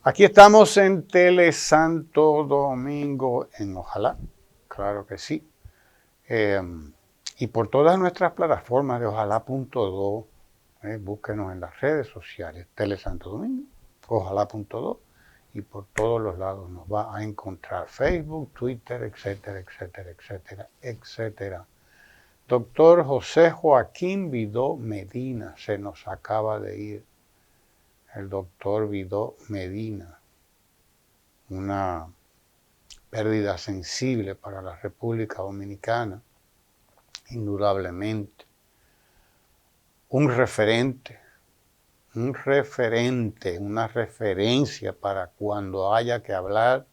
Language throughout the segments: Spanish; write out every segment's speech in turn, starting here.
Aquí estamos en Tele Santo Domingo, en Ojalá, claro que sí. Y por todas nuestras plataformas de Ojalá.do, búsquenos en las redes sociales, Tele Santo Domingo, Ojalá.do, y por todos los lados nos va a encontrar Facebook, Twitter, etcétera, etcétera, etcétera, etcétera. Doctor José Joaquín Vidó Medina se nos acaba de ir. El doctor Vidó Medina, una pérdida sensible para la República Dominicana, indudablemente. Un referente, una referencia para cuando haya que hablar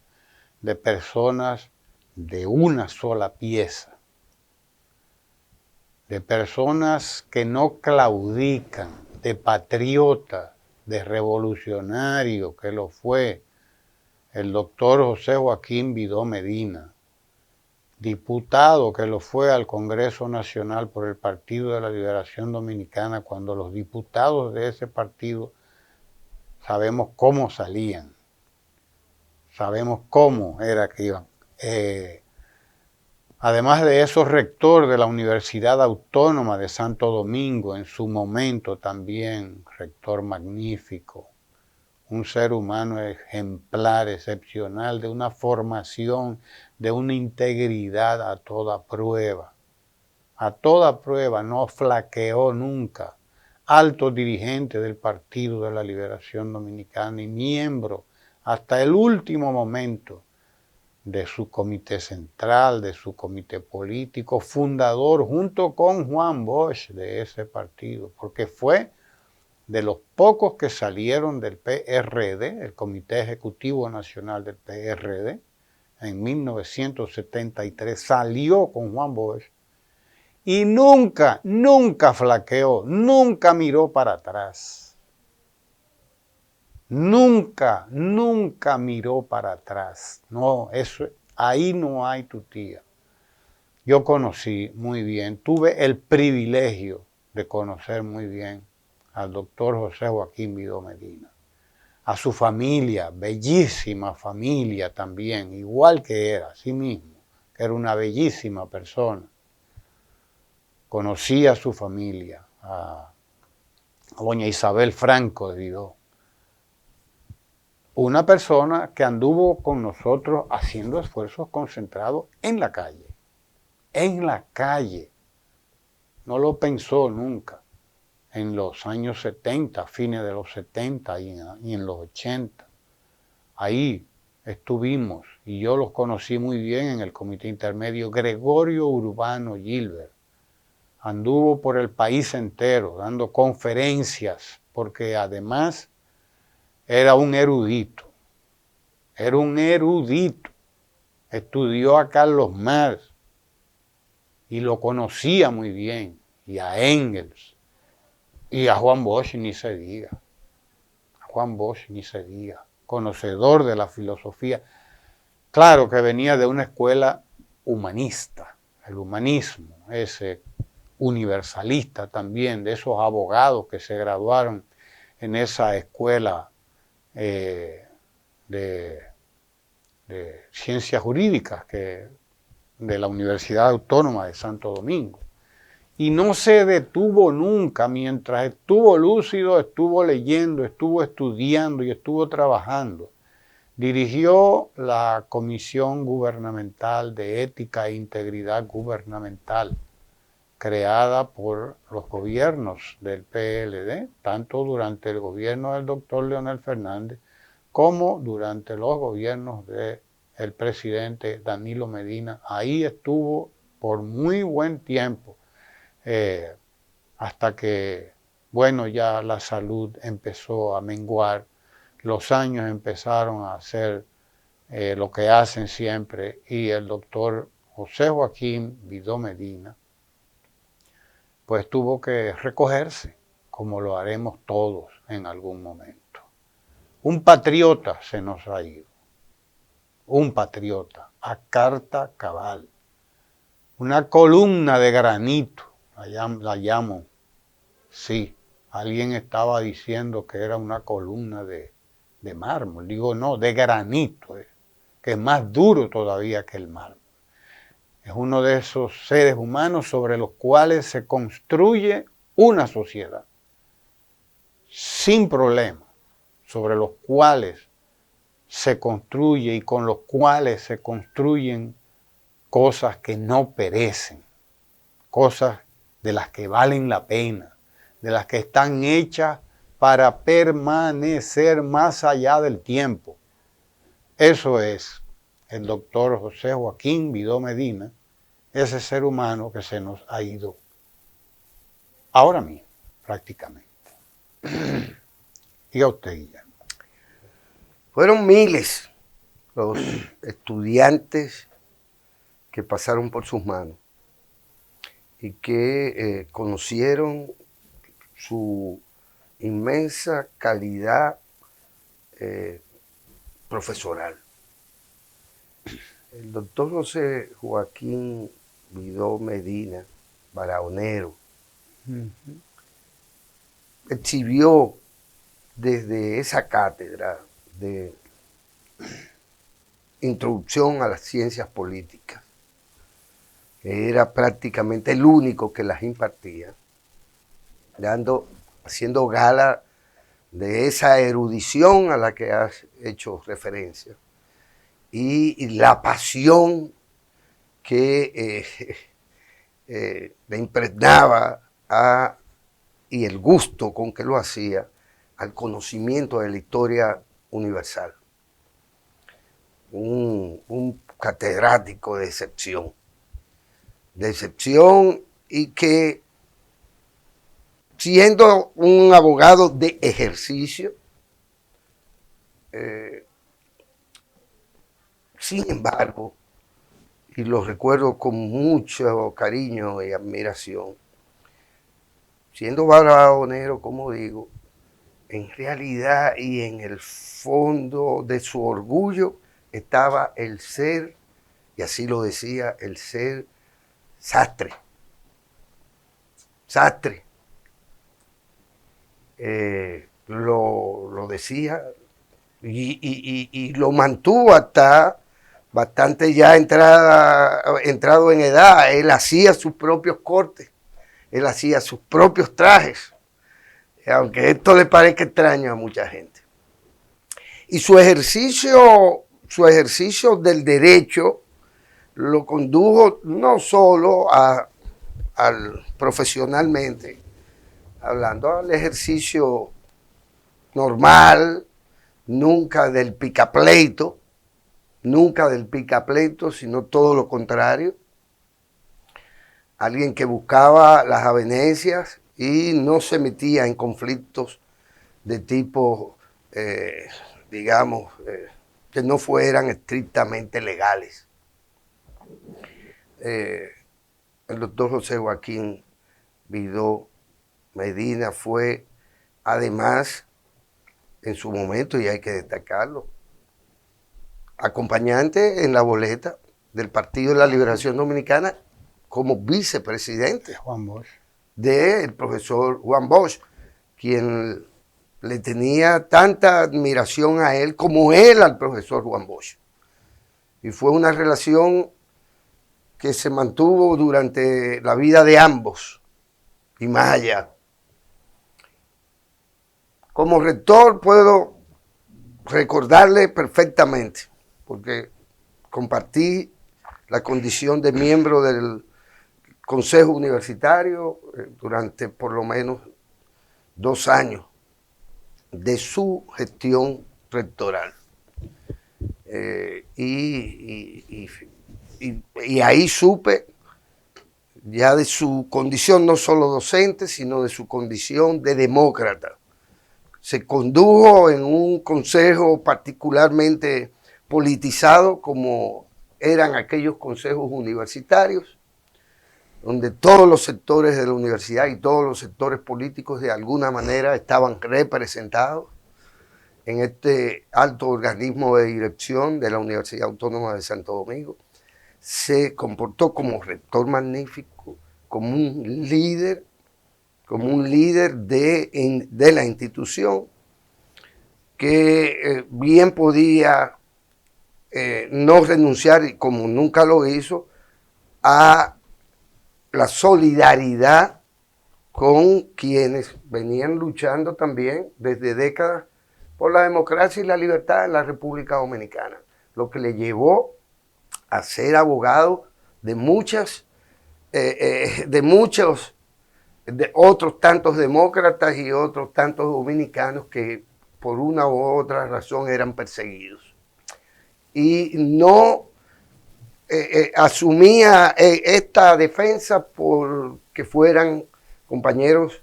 de personas de una sola pieza, de personas que no claudican, de patriotas, de revolucionario que lo fue el doctor José Joaquín Vidó Medina, diputado que lo fue al Congreso Nacional por el Partido de la Liberación Dominicana, cuando los diputados de ese partido sabemos cómo salían, sabemos cómo era que iban. Además de eso, rector de la Universidad Autónoma de Santo Domingo, en su momento también, rector magnífico, un ser humano ejemplar, excepcional, de una formación, de una integridad a toda prueba, no flaqueó nunca, alto dirigente del Partido de la Liberación Dominicana y miembro hasta el último momento de su comité central, de su comité político, fundador junto con Juan Bosch de ese partido, porque fue de los pocos que salieron del PRD, el Comité Ejecutivo Nacional del PRD, en 1973, salió con Juan Bosch y nunca flaqueó, nunca miró para atrás. Nunca miró para atrás. No, eso, ahí no hay tu tía. Yo conocí muy bien, tuve el privilegio de conocer muy bien al doctor José Joaquín Vidó Medina, a su familia, bellísima familia también, igual que era, así mismo, que era una bellísima persona. Conocí a su familia, a doña Isabel Franco de Vidó, una persona que anduvo con nosotros haciendo esfuerzos concentrados en la calle, no lo pensó nunca. En los años 70, fines de los 70 y en los 80. Ahí estuvimos y yo los conocí muy bien en el comité intermedio. Gregorio Urbano Gilbert anduvo por el país entero dando conferencias porque además era un erudito. Estudió a Carlos Marx y lo conocía muy bien, y a Engels. Y a Juan Bosch ni se diga, conocedor de la filosofía. Claro que venía de una escuela humanista, el humanismo, ese universalista también, de esos abogados que se graduaron en esa escuela de ciencias jurídicas de la Universidad Autónoma de Santo Domingo. Y no se detuvo nunca, mientras estuvo lúcido, estuvo leyendo, estuvo estudiando y estuvo trabajando. Dirigió la Comisión Gubernamental de Ética e Integridad Gubernamental, creada por los gobiernos del PLD, tanto durante el gobierno del doctor Leonel Fernández, como durante los gobiernos del presidente Danilo Medina. Ahí estuvo por muy buen tiempo. Hasta que, bueno, ya la salud empezó a menguar, los años empezaron a hacer lo que hacen siempre, y el doctor José Joaquín Vidó Medina, pues tuvo que recogerse, como lo haremos todos en algún momento. Un patriota se nos ha ido, un patriota, a carta cabal, una columna de granito, la llamo. Sí, alguien estaba diciendo que era una columna de de mármol, digo no, de granito, que es más duro todavía que el mármol. Es uno de esos seres humanos sobre los cuales se construye una sociedad sin problema, sobre los cuales se construye y con los cuales se construyen cosas que no perecen, cosas de las que valen la pena, de las que están hechas para permanecer más allá del tiempo. Eso es el doctor José Joaquín Vidó Medina, ese ser humano que se nos ha ido ahora mismo, prácticamente. Diga usted, Guillermo. Fueron miles los estudiantes que pasaron por sus manos y que conocieron su inmensa calidad profesoral. El doctor José Joaquín Vidó Medina, Barahonero, exhibió desde esa cátedra de introducción a las ciencias políticas, que era prácticamente el único que las impartía, haciendo gala de esa erudición a la que has hecho referencia y la pasión que le impregnaba y el gusto con que lo hacía al conocimiento de la historia universal. Un catedrático de excepción y que siendo un abogado de ejercicio, sin embargo, y lo recuerdo con mucho cariño y admiración, siendo barahonero, como digo, en realidad y en el fondo de su orgullo estaba el ser, y así lo decía, el ser sastre. Sastre. Lo decía y lo mantuvo hasta bastante ya entrado en edad. Él hacía sus propios cortes, él hacía sus propios trajes, aunque esto le parezca extraño a mucha gente. Y su ejercicio del derecho lo condujo no solo al profesionalmente, hablando al ejercicio normal, nunca del picapleito, sino todo lo contrario. Alguien que buscaba las avenencias y no se metía en conflictos de tipo, digamos, que no fueran estrictamente legales. El doctor José Joaquín Vidó Medina fue, además, en su momento, y hay que destacarlo, acompañante en la boleta del Partido de la Liberación Dominicana como vicepresidente del profesor Juan Bosch, quien le tenía tanta admiración a él como él al profesor Juan Bosch. Y fue una relación que se mantuvo durante la vida de ambos y más allá. Como rector puedo recordarle perfectamente, porque compartí la condición de miembro del Consejo Universitario durante por lo menos 2 años de su gestión rectoral. Y ahí supe ya de su condición no solo docente, sino de su condición de demócrata. Se condujo en un consejo particularmente politizado como eran aquellos consejos universitarios, donde todos los sectores de la universidad y todos los sectores políticos de alguna manera estaban representados en este alto organismo de dirección de la Universidad Autónoma de Santo Domingo. Se comportó como rector magnífico, como un líder de la institución, que bien podía no renunciar, como nunca lo hizo, a la solidaridad con quienes venían luchando también desde décadas por la democracia y la libertad en la República Dominicana, lo que le llevó a ser abogado de de otros tantos demócratas y otros tantos dominicanos que por una u otra razón eran perseguidos. Y no asumía esta defensa porque fueran compañeros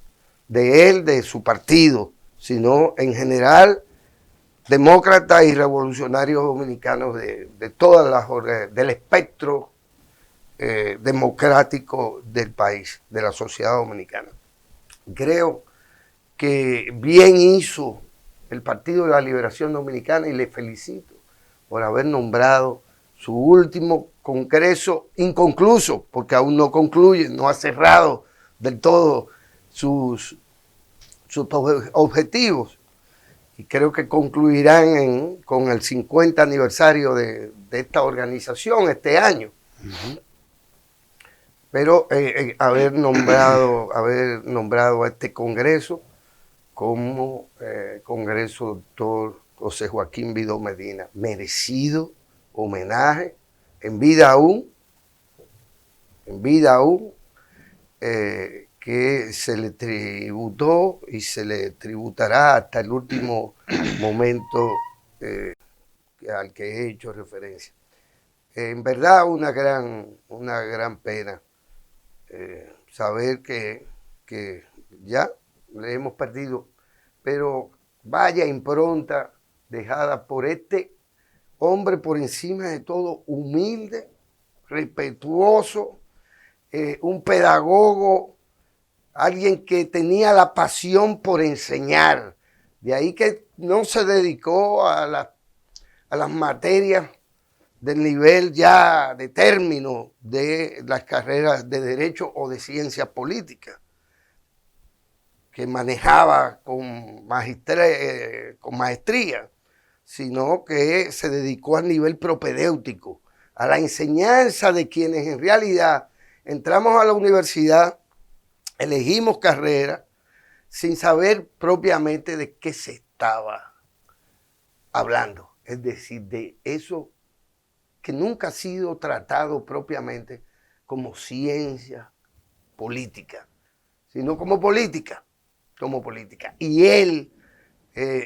de él, de su partido, sino en general demócratas y revolucionarios dominicanos de todas del espectro democrático del país, de la sociedad dominicana. Creo que bien hizo el Partido de la Liberación Dominicana y le felicito por haber nombrado su último congreso inconcluso, porque aún no concluye, no ha cerrado del todo sus objetivos. Y creo que concluirán con el 50 aniversario de esta organización este año. Uh-huh. Pero haber nombrado a este congreso como Congreso Doctor José Joaquín Vidó Medina, merecido homenaje, en vida aún, que se le tributó y se le tributará hasta el último momento al que he hecho referencia. En verdad, una gran pena saber que ya le hemos perdido, pero vaya impronta dejada por este hombre por encima de todo, humilde, respetuoso, un pedagogo, alguien que tenía la pasión por enseñar. De ahí que no se dedicó a las materias del nivel ya de término de las carreras de Derecho o de Ciencias Políticas, que manejaba con maestría, sino que se dedicó al nivel propedéutico, a la enseñanza de quienes en realidad entramos a la universidad, elegimos carrera, sin saber propiamente de qué se estaba hablando. Es decir, de eso que nunca ha sido tratado propiamente como ciencia política, sino como política. Y él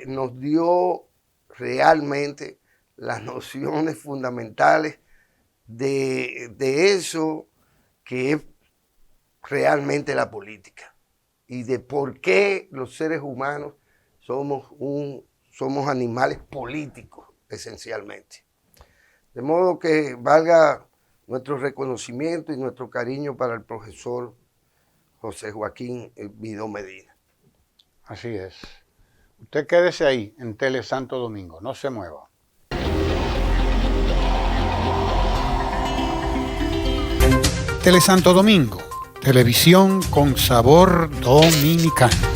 nos dio realmente las nociones fundamentales de eso que es realmente la política y de por qué los seres humanos somos animales políticos esencialmente. De modo que valga nuestro reconocimiento y nuestro cariño para el profesor José Joaquín Vidó Medina. Así es. Usted quédese ahí en Tele Santo Domingo, no se mueva. Tele Santo Domingo, televisión con sabor dominicano.